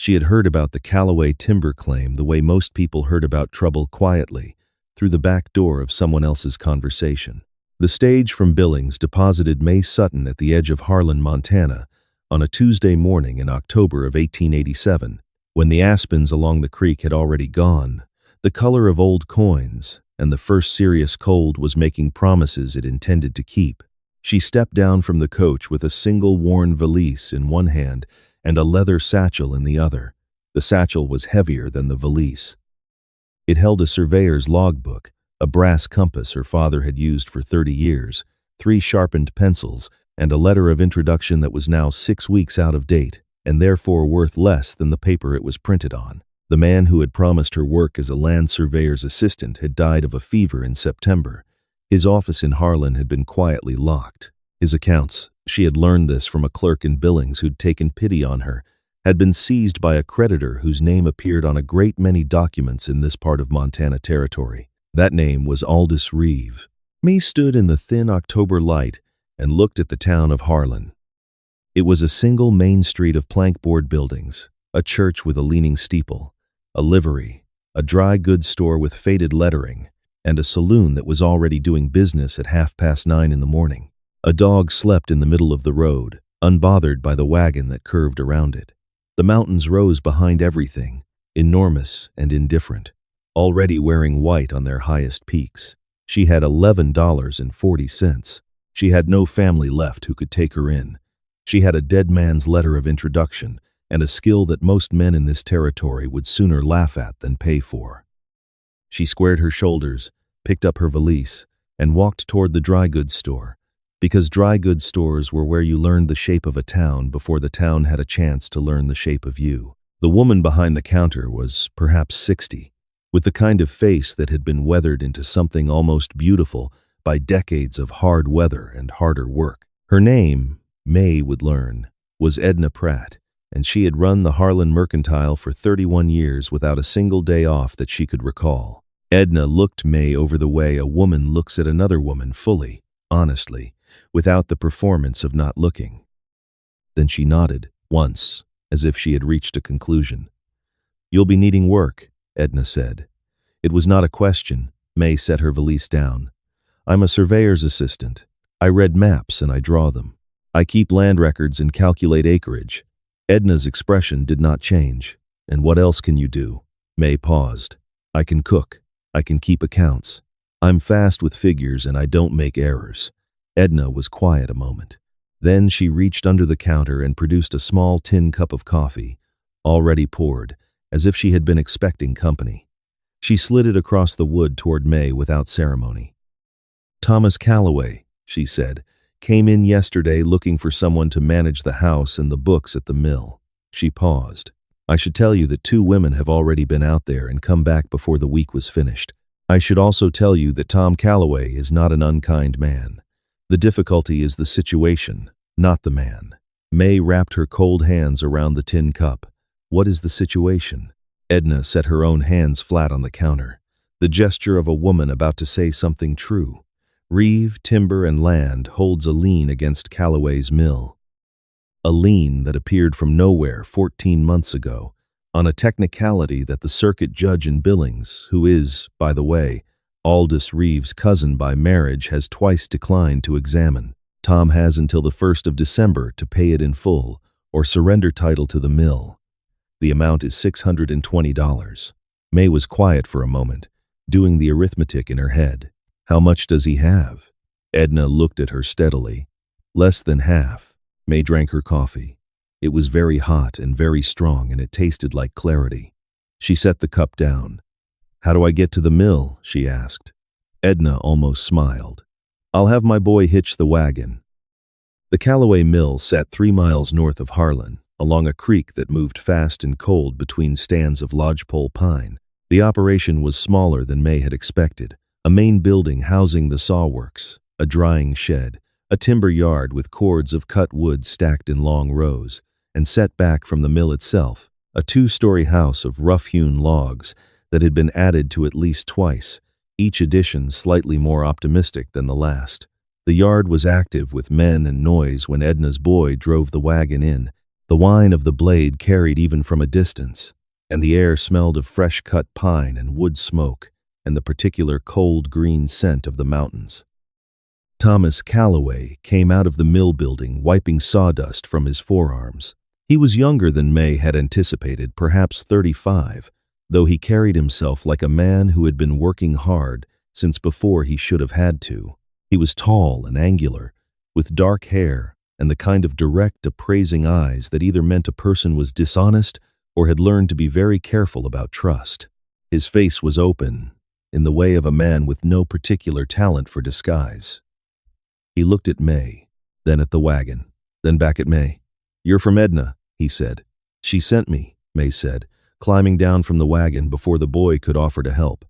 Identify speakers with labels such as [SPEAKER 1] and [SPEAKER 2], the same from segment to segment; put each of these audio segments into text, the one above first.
[SPEAKER 1] She had heard about the Callaway timber claim the way most people heard about trouble, quietly, through the back door of someone else's conversation. The stage from Billings deposited Mae Sutton at the edge of Harlan, Montana, on a Tuesday morning in October of 1887, when the aspens along the creek had already gone, the color of old coins, and the first serious cold was making promises it intended to keep. She stepped down from the coach with a single worn valise in one hand and a leather satchel in the other. The satchel was heavier than the valise. It held a surveyor's logbook, a brass compass her father had used for 30 years, 3 sharpened pencils, and a letter of introduction that was now 6 weeks out of date, and therefore worth less than the paper it was printed on. The man who had promised her work as a land surveyor's assistant had died of a fever in September. His office in Harlan had been quietly locked. His accounts, she had learned this from a clerk in Billings who'd taken pity on her, had been seized by a creditor whose name appeared on a great many documents in this part of Montana Territory. That name was Aldous Reeve. Mae stood in the thin October light and looked at the town of Harlan. It was a single main street of plankboard buildings, a church with a leaning steeple, a livery, a dry goods store with faded lettering, and a saloon that was already doing business at 9:30 in the morning. A dog slept in the middle of the road, unbothered by the wagon that curved around it. The mountains rose behind everything, enormous and indifferent, already wearing white on their highest peaks. She had $11.40. She had no family left who could take her in. She had a dead man's letter of introduction and a skill that most men in this territory would sooner laugh at than pay for. She squared her shoulders, picked up her valise, and walked toward the dry goods store, because dry goods stores were where you learned the shape of a town before the town had a chance to learn the shape of you. The woman behind the counter was perhaps 60, with the kind of face that had been weathered into something almost beautiful by decades of hard weather and harder work. Her name, Mae would learn, was Edna Pratt, and she had run the Harlan Mercantile for 31 years without a single day off that she could recall. Edna looked Mae over the way a woman looks at another woman, fully, honestly, without the performance of not looking. Then she nodded, once, as if she had reached a conclusion. "You'll be needing work," Edna said. It was not a question. Mae set her valise down. "I'm a surveyor's assistant. I read maps and I draw them. I keep land records and calculate acreage." Edna's expression did not change. "And what else can you do?" Mae paused. "I can cook. I can keep accounts. I'm fast with figures and I don't make errors." Edna was quiet a moment. Then she reached under the counter and produced a small tin cup of coffee, already poured, as if she had been expecting company. She slid it across the wood toward Mae without ceremony. "Thomas Callaway," she said, "came in yesterday looking for someone to manage the house and the books at the mill." She paused. "I should tell you that 2 women have already been out there and come back before the week was finished. I should also tell you that Tom Callaway is not an unkind man. The difficulty is the situation, not the man." Mae wrapped her cold hands around the tin cup. "What is the situation?" Edna set her own hands flat on the counter, the gesture of a woman about to say something true. "Reeve Timber and Land holds a lien against Callaway's mill. A lien that appeared from nowhere 14 months ago, on a technicality that the circuit judge in Billings, who is, by the way, Aldous Reeve's cousin by marriage, has twice declined to examine. Tom has until the 1st of December to pay it in full or surrender title to the mill. The amount is $620. Mae was quiet for a moment, doing the arithmetic in her head. "How much does he have?" Edna looked at her steadily. "Less than half." Mae drank her coffee. It was very hot and very strong, and it tasted like clarity. She set the cup down. "How do I get to the mill?" she asked. Edna almost smiled. "I'll have my boy hitch the wagon." The Callaway mill sat 3 miles north of Harlan, along a creek that moved fast and cold between stands of lodgepole pine. The operation was smaller than Mae had expected. A main building housing the sawworks, a drying shed, a timber yard with cords of cut wood stacked in long rows, and set back from the mill itself, a 2-story house of rough-hewn logs that had been added to at least twice, each addition slightly more optimistic than the last. The yard was active with men and noise when Edna's boy drove the wagon in. The whine of the blade carried even from a distance, and the air smelled of fresh-cut pine and wood smoke and the particular cold green scent of the mountains. Thomas Calloway came out of the mill building wiping sawdust from his forearms. He was younger than Mae had anticipated, perhaps 35, though he carried himself like a man who had been working hard since before he should have had to. He was tall and angular, with dark hair and the kind of direct, appraising eyes that either meant a person was dishonest or had learned to be very careful about trust. His face was open, in the way of a man with no particular talent for disguise. He looked at Mae, then at the wagon, then back at Mae. "You're from Edna," he said. "She sent me," Mae said, climbing down from the wagon before the boy could offer to help.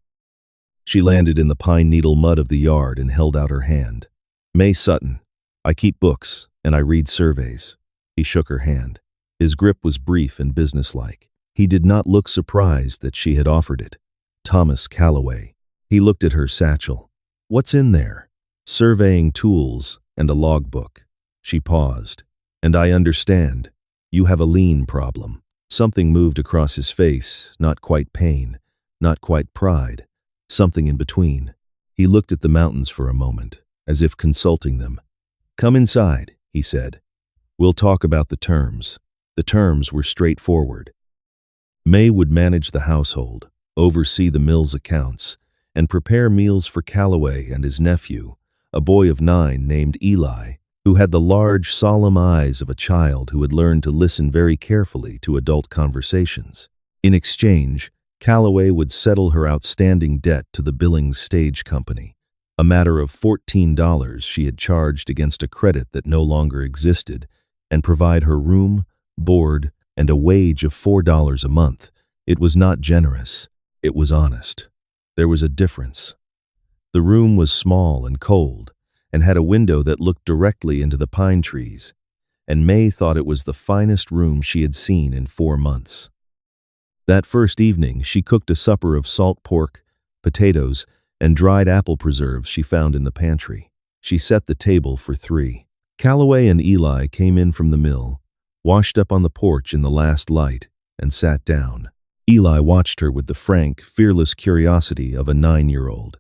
[SPEAKER 1] She landed in the pine needle mud of the yard and held out her hand. "Mae Sutton. I keep books, and I read surveys." He shook her hand. His grip was brief and businesslike. He did not look surprised that she had offered it. Thomas Calloway. He looked at her satchel. "What's in there?" "Surveying tools and a logbook." She paused. "And I understand. You have a lien problem." Something moved across his face, not quite pain, not quite pride, something in between. He looked at the mountains for a moment, as if consulting them. "Come inside," he said. "We'll talk about the terms." The terms were straightforward. Mae would manage the household, oversee the mill's accounts, and prepare meals for Calloway and his nephew, a boy of 9 named Eli, who had the large, solemn eyes of a child who had learned to listen very carefully to adult conversations. In exchange, Calloway would settle her outstanding debt to the Billings Stage Company, a matter of $14 she had charged against a credit that no longer existed, and provide her room, board, and a wage of $4 a month. It was not generous. It was honest. There was a difference. The room was small and cold, and had a window that looked directly into the pine trees, and Mae thought it was the finest room she had seen in 4 months. That first evening, she cooked a supper of salt pork, potatoes, and dried apple preserves she found in the pantry. She set the table for 3. Calloway and Eli came in from the mill, washed up on the porch in the last light, and sat down. Eli watched her with the frank, fearless curiosity of a 9-year-old.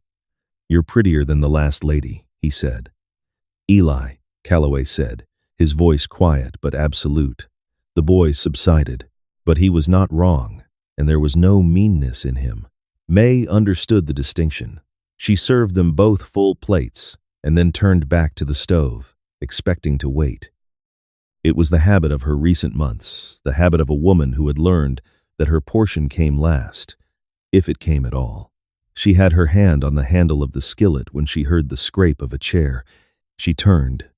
[SPEAKER 1] "You're prettier than the last lady," he said. "Eli," Calloway said, his voice quiet but absolute. The boy subsided, but he was not wrong, and there was no meanness in him. Mae understood the distinction. She served them both full plates, and then turned back to the stove, expecting to wait. It was the habit of her recent months, the habit of a woman who had learned that her portion came last, if it came at all. She had her hand on the handle of the skillet when she heard the scrape of a chair. She turned.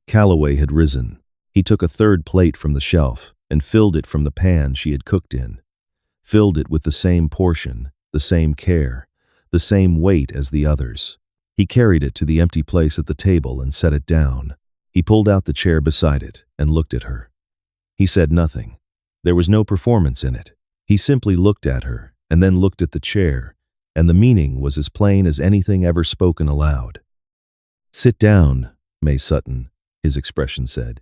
[SPEAKER 1] Calloway had risen. He took a 3rd plate from the shelf and filled it from the pan she had cooked in. Filled it with the same portion, the same care, the same weight as the others. He carried it to the empty place at the table and set it down. He pulled out the chair beside it and looked at her. He said nothing. There was no performance in it. He simply looked at her and then looked at the chair, and the meaning was as plain as anything ever spoken aloud. "Sit down, Mae Sutton," his expression said.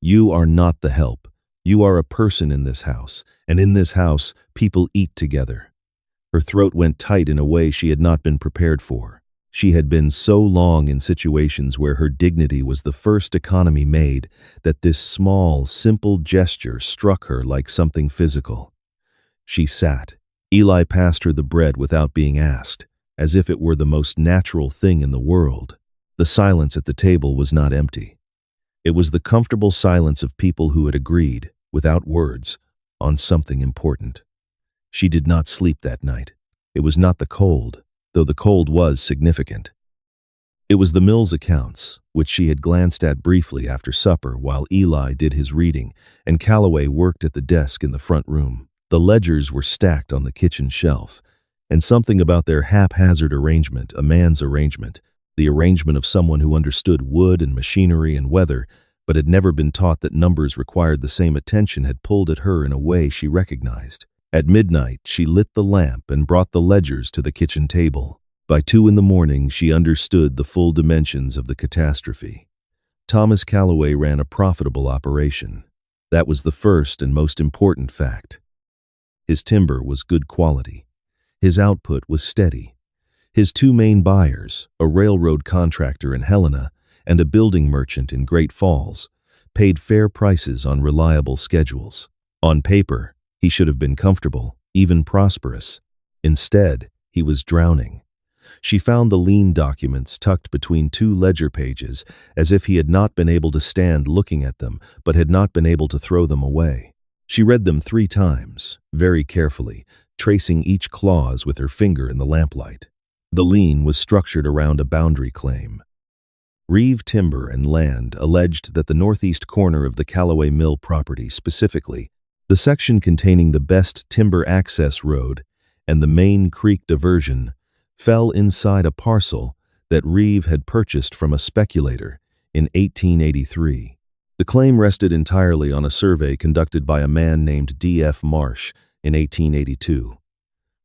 [SPEAKER 1] "You are not the help. You are a person in this house, and in this house, people eat together." Her throat went tight in a way she had not been prepared for. She had been so long in situations where her dignity was the first economy made that this small, simple gesture struck her like something physical. She sat. Eli passed her the bread without being asked, as if it were the most natural thing in the world. The silence at the table was not empty. It was the comfortable silence of people who had agreed, without words, on something important. She did not sleep that night. It was not the cold, though the cold was significant. It was the mill's accounts, which she had glanced at briefly after supper while Eli did his reading and Calloway worked at the desk in the front room. The ledgers were stacked on the kitchen shelf, and something about their haphazard arrangement, a man's arrangement, the arrangement of someone who understood wood and machinery and weather, but had never been taught that numbers required the same attention, had pulled at her in a way she recognized. At midnight, she lit the lamp and brought the ledgers to the kitchen table. By 2 in the morning, she understood the full dimensions of the catastrophe. Thomas Calloway ran a profitable operation. That was the first and most important fact. His timber was good quality. His output was steady. His two main buyers, a railroad contractor in Helena and a building merchant in Great Falls, paid fair prices on reliable schedules. On paper, he should have been comfortable, even prosperous. Instead, he was drowning. She found the lien documents tucked between two ledger pages, as if he had not been able to stand looking at them, but had not been able to throw them away. She read them 3 times, very carefully, tracing each clause with her finger in the lamplight. The lien was structured around a boundary claim. Reeve Timber and Land alleged that the northeast corner of the Callaway Mill property, specifically, the section containing the best timber access road and the main creek diversion, fell inside a parcel that Reeve had purchased from a speculator in 1883. The claim rested entirely on a survey conducted by a man named D.F. Marsh in 1882.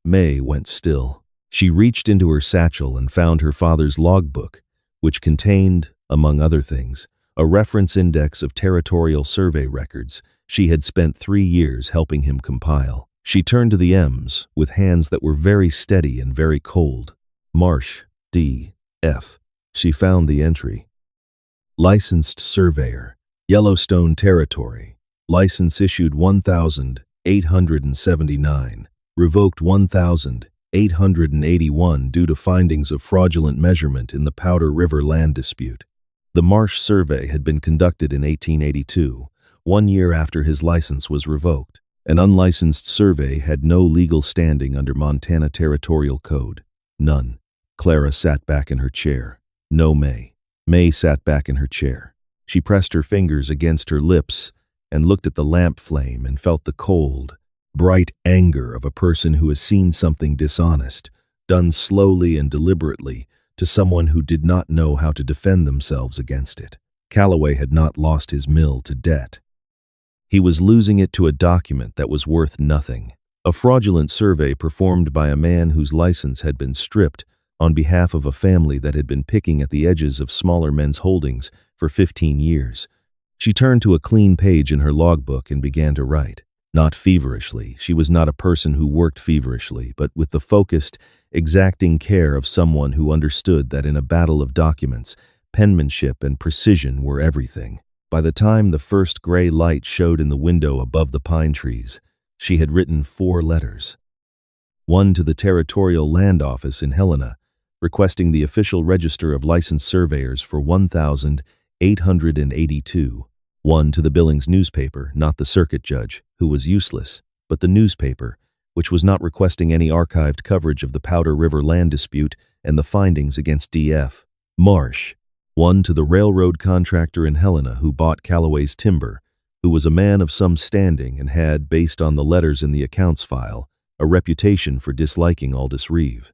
[SPEAKER 1] Mae went still. She reached into her satchel and found her father's logbook, which contained, among other things, a reference index of territorial survey records she had spent 3 years helping him compile. She turned to the M's with hands that were very steady and very cold. Marsh, D.F. She found the entry. Licensed surveyor, Yellowstone Territory. License issued 1,879. Revoked 1,881 due to findings of fraudulent measurement in the Powder River land dispute. The Marsh survey had been conducted in 1882, 1 year after his license was revoked. An unlicensed survey had no legal standing under Montana Territorial Code. None. Clara sat back in her chair. No, Mae. Mae sat back in her chair. She pressed her fingers against her lips and looked at the lamp flame and felt the cold, bright anger of a person who has seen something dishonest, done slowly and deliberately to someone who did not know how to defend themselves against it. Callaway had not lost his mill to debt. He was losing it to a document that was worth nothing, a fraudulent survey performed by a man whose license had been stripped on behalf of a family that had been picking at the edges of smaller men's holdings for 15 years. She turned to a clean page in her logbook and began to write. Not feverishly. She was not a person who worked feverishly, but with the focused, exacting care of someone who understood that in a battle of documents, penmanship and precision were everything. By the time the first gray light showed in the window above the pine trees, she had written 4 letters. One to the Territorial Land Office in Helena, requesting the official register of licensed surveyors for 1,882. One to the Billings newspaper, not the circuit judge, who was useless, but the newspaper, which was not requesting any archived coverage of the Powder River land dispute and the findings against D.F. Marsh. One to the railroad contractor in Helena who bought Callaway's timber, who was a man of some standing and had, based on the letters in the accounts file, a reputation for disliking Aldous Reeve.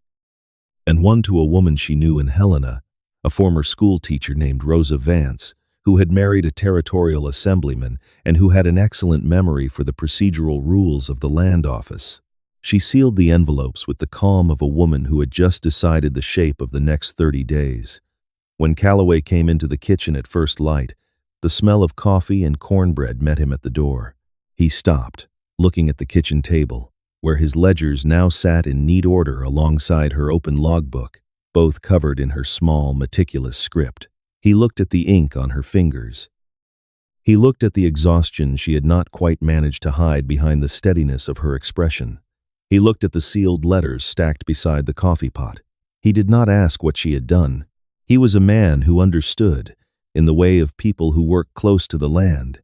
[SPEAKER 1] And one to a woman she knew in Helena, a former school teacher named Rosa Vance, who had married a territorial assemblyman and who had an excellent memory for the procedural rules of the land office. She sealed the envelopes with the calm of a woman who had just decided the shape of the next 30 days. When Callaway came into the kitchen at first light, the smell of coffee and cornbread met him at the door. He stopped, looking at the kitchen table, where his ledgers now sat in neat order alongside her open logbook, both covered in her small, meticulous script. He looked at the ink on her fingers. He looked at the exhaustion she had not quite managed to hide behind the steadiness of her expression. He looked at the sealed letters stacked beside the coffee pot. He did not ask what she had done. He was a man who understood, in the way of people who work close to the land,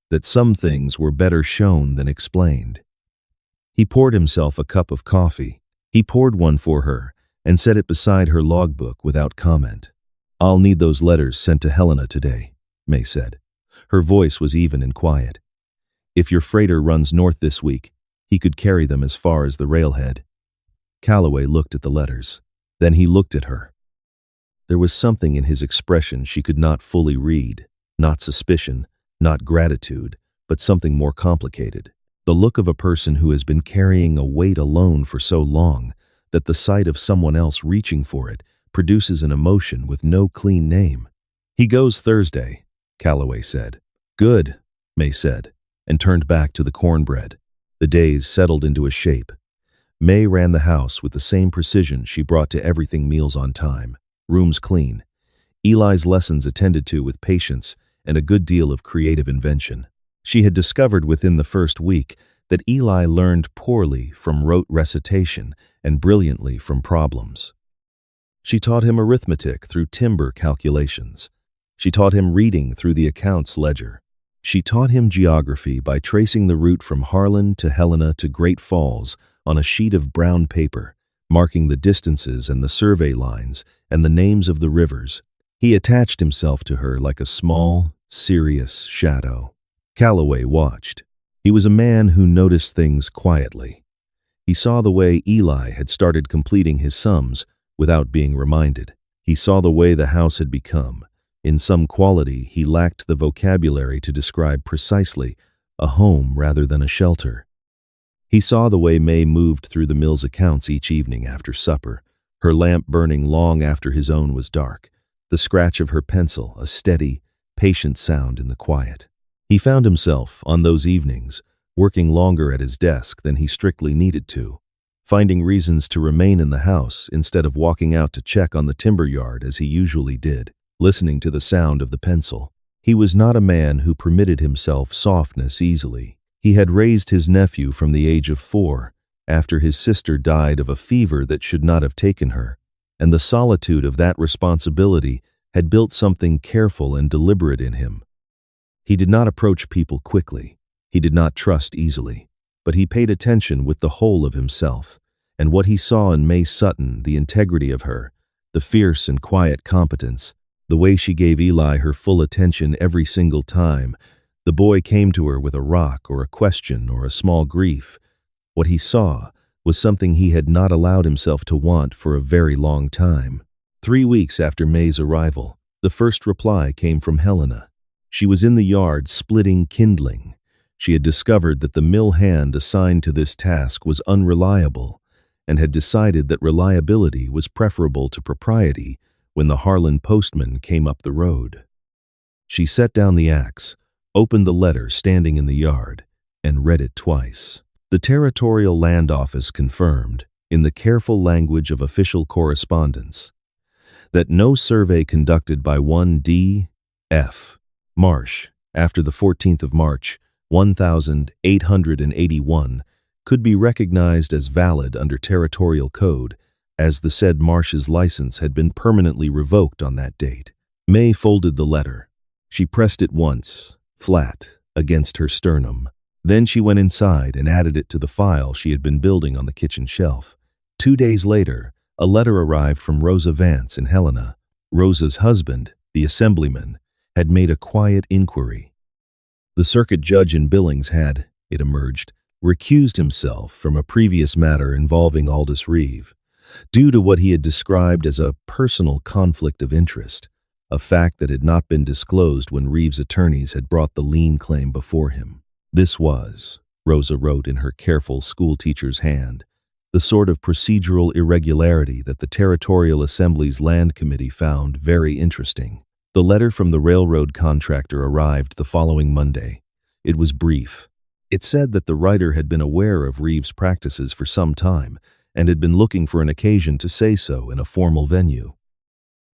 [SPEAKER 1] that some things were better shown than explained. He poured himself a cup of coffee. He poured one for her and set it beside her logbook without comment. "I'll need those letters sent to Helena today," Mae said. Her voice was even and quiet. "If your freighter runs north this week, he could carry them as far as the railhead." Callaway looked at the letters. Then he looked at her. There was something in his expression she could not fully read, not suspicion, not gratitude, but something more complicated. The look of a person who has been carrying a weight alone for so long that the sight of someone else reaching for it produces an emotion with no clean name. "He goes Thursday," Callaway said. "Good," Mae said, and turned back to the cornbread. The days settled into a shape. Mae ran the house with the same precision she brought to everything: meals on time, rooms clean, Eli's lessons attended to with patience, and a good deal of creative invention. She had discovered within the first week that Eli learned poorly from rote recitation and brilliantly from problems. She taught him arithmetic through timber calculations. She taught him reading through the accounts ledger. She taught him geography by tracing the route from Harlan to Helena to Great Falls on a sheet of brown paper, marking the distances and the survey lines and the names of the rivers. He attached himself to her like a small, serious shadow. Calloway watched. He was a man who noticed things quietly. He saw the way Eli had started completing his sums without being reminded. He saw the way the house had become. In some quality, he lacked the vocabulary to describe precisely a home rather than a shelter. He saw the way Mae moved through the mill's accounts each evening after supper, her lamp burning long after his own was dark, the scratch of her pencil a steady, patient sound in the quiet. He found himself, on those evenings, working longer at his desk than he strictly needed to, finding reasons to remain in the house instead of walking out to check on the timber yard as he usually did, listening to the sound of the pencil. He was not a man who permitted himself softness easily. He had raised his nephew from the age of 4, after his sister died of a fever that should not have taken her, and the solitude of that responsibility had built something careful and deliberate in him. He did not approach people quickly. He did not trust easily, but he paid attention with the whole of himself, and what he saw in Mae Sutton, the integrity of her, the fierce and quiet competence, the way she gave Eli her full attention every single time the boy came to her with a rock or a question or a small grief, what he saw was something he had not allowed himself to want for a very long time. 3 weeks after Mae's arrival, the first reply came from Helena. She was in the yard splitting kindling. She had discovered that the mill hand assigned to this task was unreliable and had decided that reliability was preferable to propriety when the Harlan postman came up the road. She set down the axe, opened the letter standing in the yard, and read it twice. The Territorial Land Office confirmed, in the careful language of official correspondence, that no survey conducted by 1D.F. Marsh after the 14th of March, 1881, could be recognized as valid under Territorial Code, as the said Marsh's license had been permanently revoked on that date. Mae folded the letter. She pressed it once, flat, against her sternum. Then she went inside and added it to the file she had been building on the kitchen shelf. 2 days later, a letter arrived from Rosa Vance in Helena. Rosa's husband, the assemblyman, had made a quiet inquiry. The circuit judge in Billings had, it emerged, recused himself from a previous matter involving Aldous Reeve, due to what he had described as a personal conflict of interest, a fact that had not been disclosed when Reeve's attorneys had brought the lien claim before him. This was, Rosa wrote in her careful schoolteacher's hand, the sort of procedural irregularity that the Territorial Assembly's Land Committee found very interesting. The letter from the railroad contractor arrived the following Monday. It was brief. It said that the writer had been aware of Reeve's practices for some time and had been looking for an occasion to say so in a formal venue.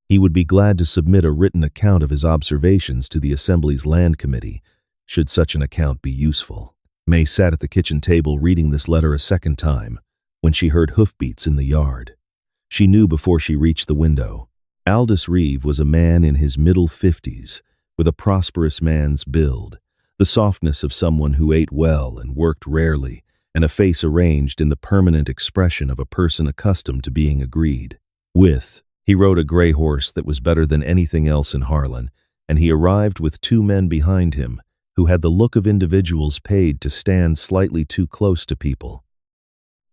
[SPEAKER 1] He would be glad to submit a written account of his observations to the Assembly's Land Committee, should such an account be useful. Mae sat at the kitchen table reading this letter a second time when she heard hoofbeats in the yard. She knew before she reached the window. Aldous Reeve was a man in his middle 50s, with a prosperous man's build, the softness of someone who ate well and worked rarely, and a face arranged in the permanent expression of a person accustomed to being agreed with. He rode a gray horse that was better than anything else in Harlan, and he arrived with 2 men behind him who had the look of individuals paid to stand slightly too close to people.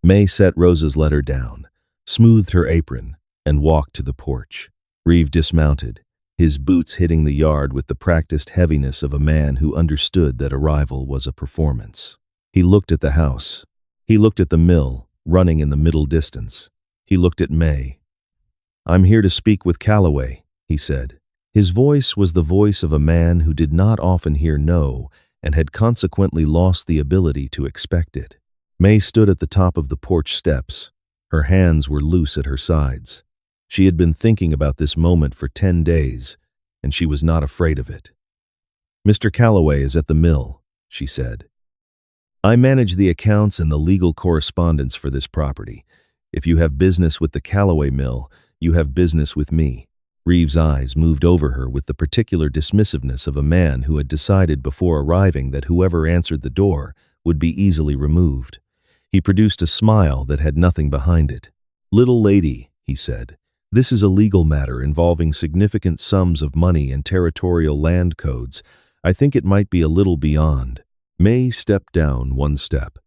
[SPEAKER 1] Mae set Rosa's letter down, smoothed her apron, and walked to the porch. Reeve dismounted, his boots hitting the yard with the practiced heaviness of a man who understood that arrival was a performance. He looked at the house. He looked at the mill, running in the middle distance. He looked at Mae. "I'm here to speak with Calloway," he said. His voice was the voice of a man who did not often hear no and had consequently lost the ability to expect it. Mae stood at the top of the porch steps. Her hands were loose at her sides. She had been thinking about this moment for 10 days, and she was not afraid of it. "Mr. Calloway is at the mill," she said. "I manage the accounts and the legal correspondence for this property. If you have business with the Calloway mill, you have business with me." Reeves' eyes moved over her with the particular dismissiveness of a man who had decided before arriving that whoever answered the door would be easily removed. He produced a smile that had nothing behind it. "Little lady," he said, "this is a legal matter involving significant sums of money and territorial land codes. I think it might be a little beyond." Mae stepped down one step.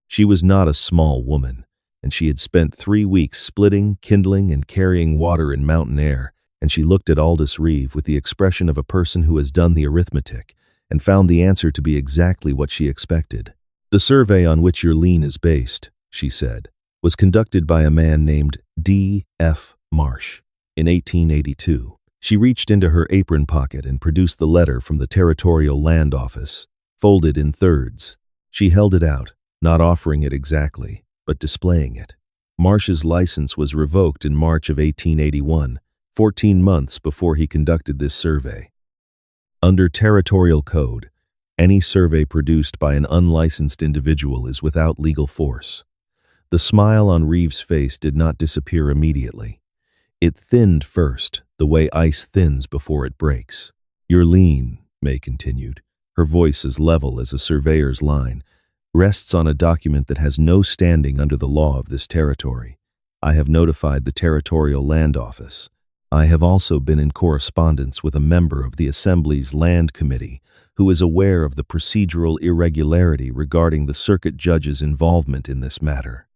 [SPEAKER 1] She was not a small woman, and she had spent 3 weeks splitting, kindling, and carrying water in mountain air, and she looked at Aldous Reeve with the expression of a person who has done the arithmetic and found the answer to be exactly what she expected. "The survey on which your lien is based," she said, "was conducted by a man named D.F. Marsh in 1882. She reached into her apron pocket and produced the letter from the Territorial Land Office, folded in thirds. She held it out, not offering it exactly, but displaying it. Marsh's license was revoked in March of 1881, 14 months before he conducted this survey. Under territorial code, any survey produced by an unlicensed individual is without legal force. The smile on Reeves' face did not disappear immediately. It thinned first, the way ice thins before it breaks. "Your lien," Mae continued, her voice as level as a surveyor's line, "rests on a document that has no standing under the law of this territory. I have notified the Territorial Land Office. I have also been in correspondence with a member of the Assembly's Land Committee who is aware of the procedural irregularity regarding the circuit judge's involvement in this matter.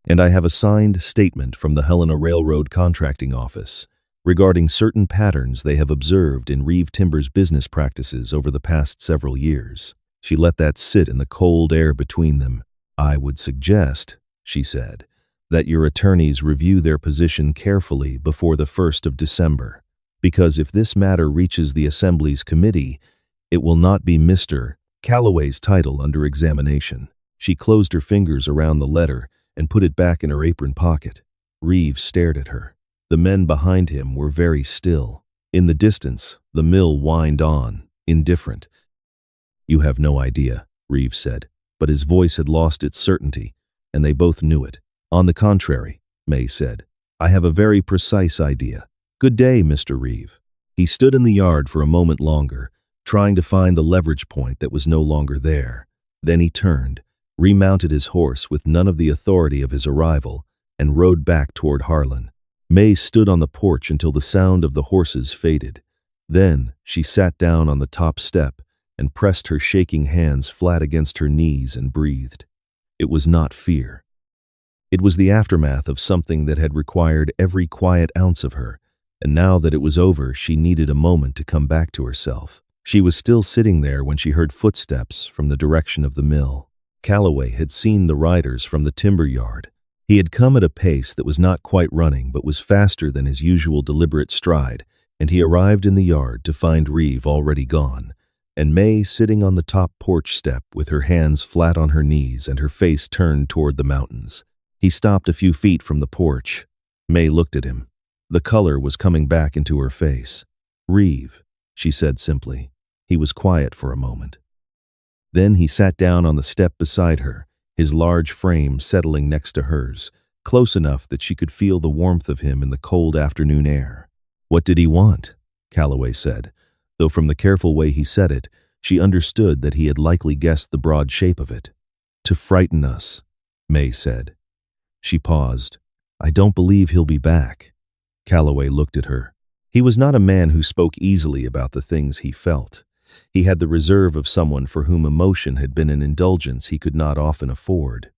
[SPEAKER 1] And I have a signed statement from the Helena Railroad Contracting Office regarding certain patterns they have observed in Reeve Timber's business practices over the past several years." She let that sit in the cold air between them. "I would suggest," she said, "that your attorneys review their position carefully before the 1st of December, because if this matter reaches the Assembly's committee, it will not be Mr. Calloway's title under examination." She closed her fingers around the letter and put it back in her apron pocket. Reeves stared at her. The men behind him were very still. In the distance, the mill whined on, indifferent. "You have no idea," Reeves said, but his voice had lost its certainty, and they both knew it. "On the contrary," Mae said, "I have a very precise idea. Good day, Mr. Reeve." He stood in the yard for a moment longer, trying to find the leverage point that was no longer there. Then he turned, remounted his horse with none of the authority of his arrival, and rode back toward Harlan. Mae stood on the porch until the sound of the horses faded. Then she sat down on the top step and pressed her shaking hands flat against her knees and breathed. It was not fear. It was the aftermath of something that had required every quiet ounce of her, and now that it was over, she needed a moment to come back to herself. She was still sitting there when she heard footsteps from the direction of the mill. Calloway had seen the riders from the timber yard. He had come at a pace that was not quite running but was faster than his usual deliberate stride, and he arrived in the yard to find Reeve already gone, and Mae sitting on the top porch step with her hands flat on her knees and her face turned toward the mountains. He stopped a few feet from the porch. Mae looked at him. The color was coming back into her face. "Reeve," she said simply. He was quiet for a moment. Then he sat down on the step beside her, his large frame settling next to hers, close enough that she could feel the warmth of him in the cold afternoon air. "What did he want?" Calloway said, though from the careful way he said it, she understood that he had likely guessed the broad shape of it. "To frighten us," Mae said. She paused. "I don't believe he'll be back." Calloway looked at her. He was not a man who spoke easily about the things he felt. He had the reserve of someone for whom emotion had been an indulgence he could not often afford.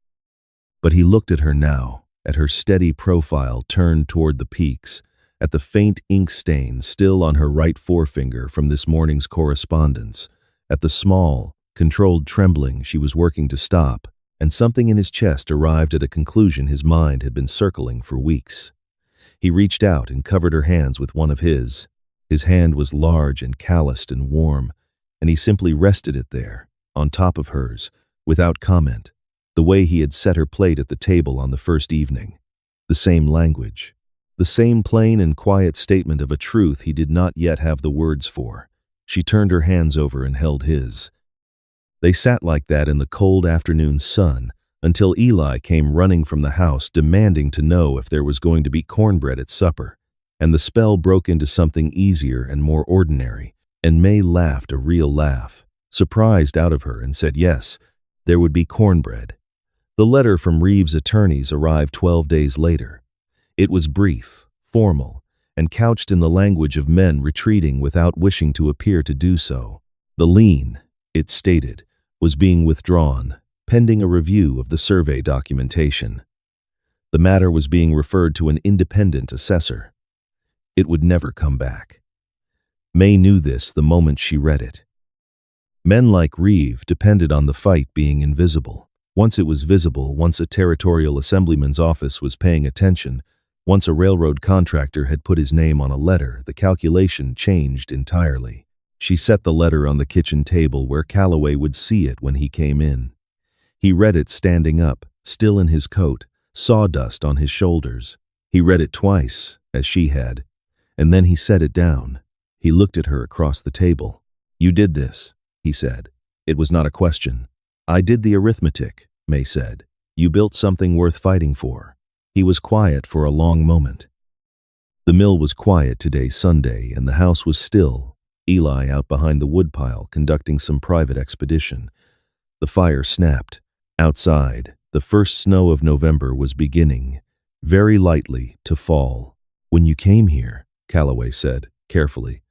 [SPEAKER 1] But he looked at her now, at her steady profile turned toward the peaks, at the faint ink stain still on her right forefinger from this morning's correspondence, at the small, controlled trembling she was working to stop, and something in his chest arrived at a conclusion his mind had been circling for weeks. He reached out and covered her hands with one of his. His hand was large and calloused and warm. and he simply rested it there, on top of hers, without comment, the way he had set her plate at the table on the first evening. The same language, the same plain and quiet statement of a truth he did not yet have the words for. She turned her hands over and held his. They sat like that in the cold afternoon sun until Eli came running from the house demanding to know if there was going to be cornbread at supper, and the spell broke into something easier and more ordinary, and Mae laughed a real laugh, surprised out of her, and said yes, there would be cornbread. The letter from Reeves' attorneys arrived 12 days later. It was brief, formal, and couched in the language of men retreating without wishing to appear to do so. The lien, it stated, was being withdrawn, pending a review of the survey documentation. The matter was being referred to an independent assessor. It would never come back. Mae knew this the moment she read it. Men like Reeve depended on the fight being invisible. Once it was visible, once a territorial assemblyman's office was paying attention, once a railroad contractor had put his name on a letter, the calculation changed entirely. She set the letter on the kitchen table where Calloway would see it when he came in. He read it standing up, still in his coat, sawdust on his shoulders. He read it twice, as she had, and then he set it down. He looked at her across the table. "You did this," he said. It was not a question. "I did the arithmetic," Mae said. "You built something worth fighting for." He was quiet for a long moment. The mill was quiet today, Sunday, and the house was still, Eli out behind the woodpile conducting some private expedition. The fire snapped. Outside, the first snow of November was beginning, very lightly, to fall. "When you came here," Calloway said, carefully,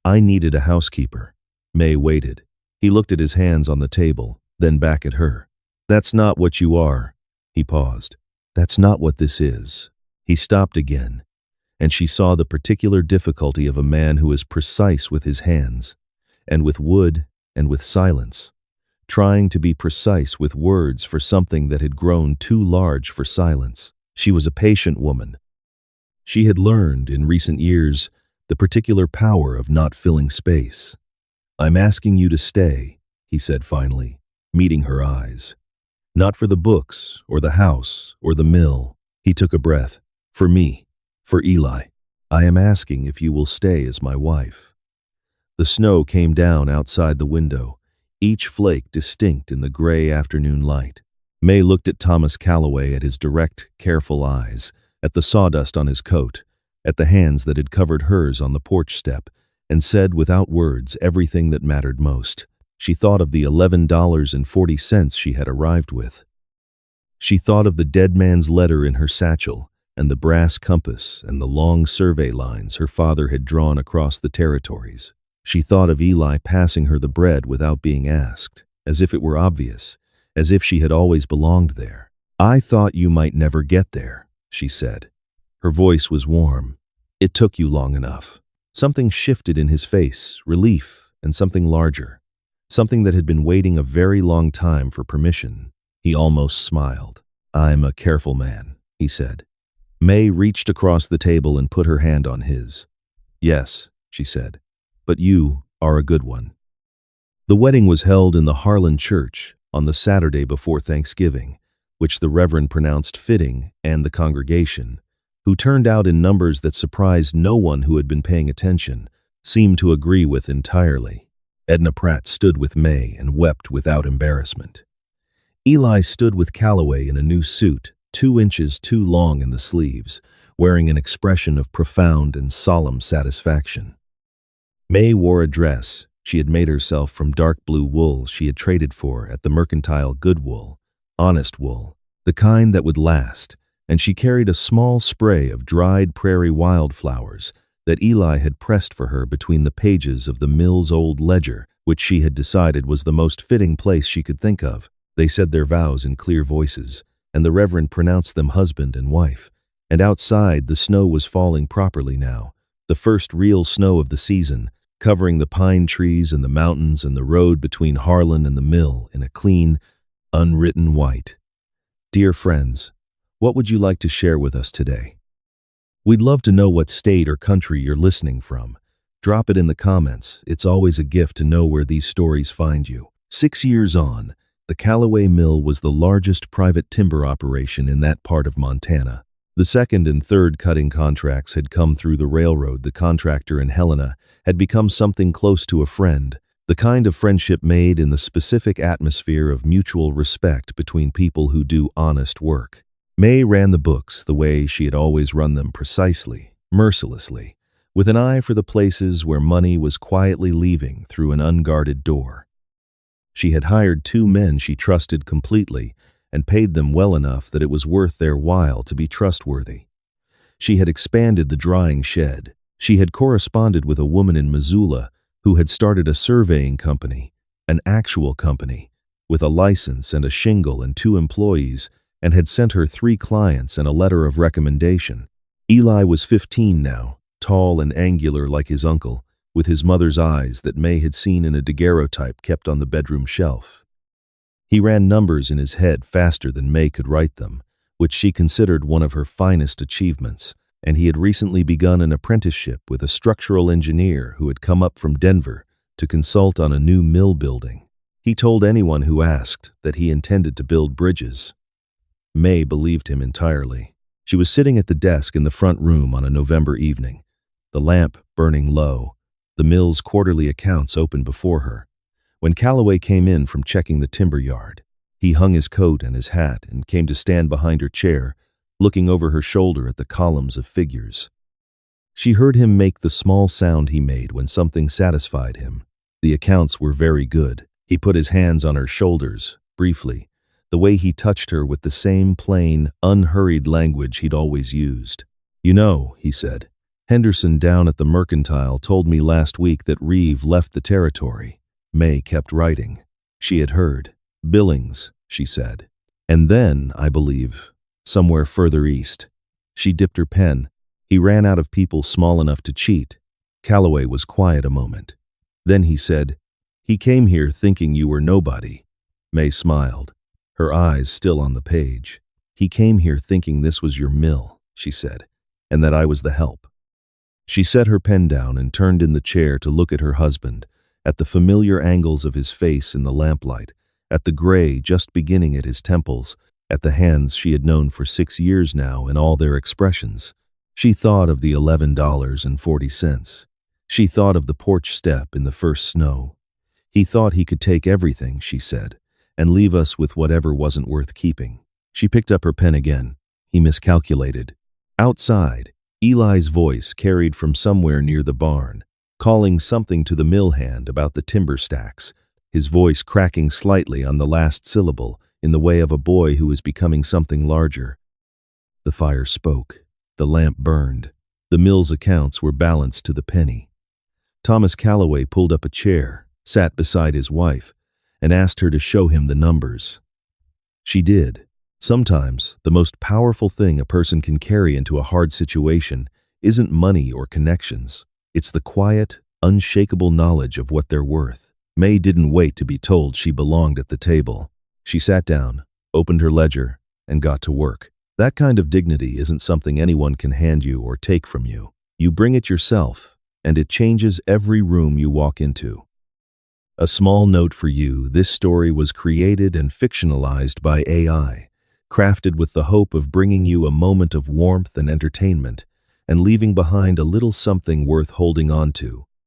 [SPEAKER 1] "I needed a housekeeper." Mae waited. He looked at his hands on the table, then back at her. "That's not what you are." He paused. "That's not what this is." He stopped again, and she saw the particular difficulty of a man who is precise with his hands, and with wood, and with silence, trying to be precise with words for something that had grown too large for silence. She was a patient woman. She had learned, in recent years, the particular power of not filling space. "I'm asking you to stay," he said finally, meeting her eyes. "Not for the books, or the house, or the mill." He took a breath. "For me, for Eli. I am asking if you will stay as my wife." The snow came down outside the window, each flake distinct in the gray afternoon light. Mae looked at Thomas Calloway, at his direct, careful eyes, at the sawdust on his coat, at the hands that had covered hers on the porch step, and said without words everything that mattered most. She thought of the $11.40 she had arrived with. She thought of the dead man's letter in her satchel, and the brass compass and the long survey lines her father had drawn across the territories. She thought of Eli passing her the bread without being asked, as if it were obvious, as if she had always belonged there. "I thought you might never get there," she said. Her voice was warm. "It took you long enough." Something shifted in his face, relief, and something larger. Something that had been waiting a very long time for permission. He almost smiled. "I'm a careful man," he said. Mae reached across the table and put her hand on his. "Yes," she said, "but you are a good one." The wedding was held in the Harlan Church on the Saturday before Thanksgiving, which the Reverend pronounced fitting, and the congregation, who turned out in numbers that surprised no one who had been paying attention, seemed to agree with entirely. Edna Pratt stood with Mae and wept without embarrassment. Eli stood with Calloway in a new suit, 2 inches too long in the sleeves, wearing an expression of profound and solemn satisfaction. Mae wore a dress she had made herself from dark blue wool she had traded for at the mercantile good wool, honest wool, the kind that would last, and she carried a small spray of dried prairie wildflowers that Eli had pressed for her between the pages of the mill's old ledger, which she had decided was the most fitting place she could think of. They said their vows in clear voices, and the Reverend pronounced them husband and wife, and outside the snow was falling properly now, the first real snow of the season, covering the pine trees and the mountains and the road between Harlan and the mill in a clean, unwritten white. "Dear friends, what would you like to share with us today? We'd love to know what state or country you're listening from. Drop it in the comments. It's always a gift to know where these stories find you. 6 years on, the Callaway Mill was the largest private timber operation in that part of Montana. The second and third cutting contracts had come through the railroad. The contractor and Helena had become something close to a friend, the kind of friendship made in the specific atmosphere of mutual respect between people who do honest work. Mae ran the books the way she had always run them, precisely, mercilessly, with an eye for the places where money was quietly leaving through an unguarded door. She had hired 2 men she trusted completely and paid them well enough that it was worth their while to be trustworthy. She had expanded the drying shed. She had corresponded with a woman in Missoula who had started a surveying company, an actual company, with a license and a shingle and 2 employees, and had sent her 3 clients and a letter of recommendation. Eli was 15 now, tall and angular like his uncle, with his mother's eyes that Mae had seen in a daguerreotype kept on the bedroom shelf. He ran numbers in his head faster than Mae could write them, which she considered one of her finest achievements, and he had recently begun an apprenticeship with a structural engineer who had come up from Denver to consult on a new mill building. He told anyone who asked that he intended to build bridges. Mae believed him entirely. She was sitting at the desk in the front room on a November evening, the lamp burning low, the mill's quarterly accounts open before her, when Callaway came in from checking the timber yard. He hung his coat and his hat and came to stand behind her chair, looking over her shoulder at the columns of figures. She heard him make the small sound he made when something satisfied him. The accounts were very good. He put his hands on her shoulders, briefly, the way he touched her with the same plain, unhurried language he'd always used. "You know," he said, "Henderson down at the Mercantile told me last week that Reeve left the territory." Mae kept writing. She had heard. "Billings," she said. "And then, I believe, somewhere further east." She dipped her pen. "He ran out of people small enough to cheat." Callaway was quiet a moment. Then he said, "He came here thinking you were nobody." Mae smiled, her eyes still on the page. "He came here thinking this was your mill," she said, "and that I was the help." She set her pen down and turned in the chair to look at her husband, at the familiar angles of his face in the lamplight, at the gray just beginning at his temples, at the hands she had known for 6 years now in all their expressions. She thought of the $11.40. She thought of the porch step in the first snow. "He thought he could take everything," she said, "and leave us with whatever wasn't worth keeping." She picked up her pen again. He miscalculated. Outside, Eli's voice carried from somewhere near the barn, calling something to the mill hand about the timber stacks, his voice cracking slightly on the last syllable in the way of a boy who is becoming something larger. The fire spoke. The lamp burned. The mill's accounts were balanced to the penny. Thomas Callaway pulled up a chair, sat beside his wife, and asked her to show him the numbers. She did. Sometimes, the most powerful thing a person can carry into a hard situation isn't money or connections. It's the quiet, unshakable knowledge of what they're worth. Mae didn't wait to be told she belonged at the table. She sat down, opened her ledger, and got to work. That kind of dignity isn't something anyone can hand you or take from you. You bring it yourself, and it changes every room you walk into. A small note for you: this story was created and fictionalized by AI, crafted with the hope of bringing you a moment of warmth and entertainment, and leaving behind a little something worth holding on to.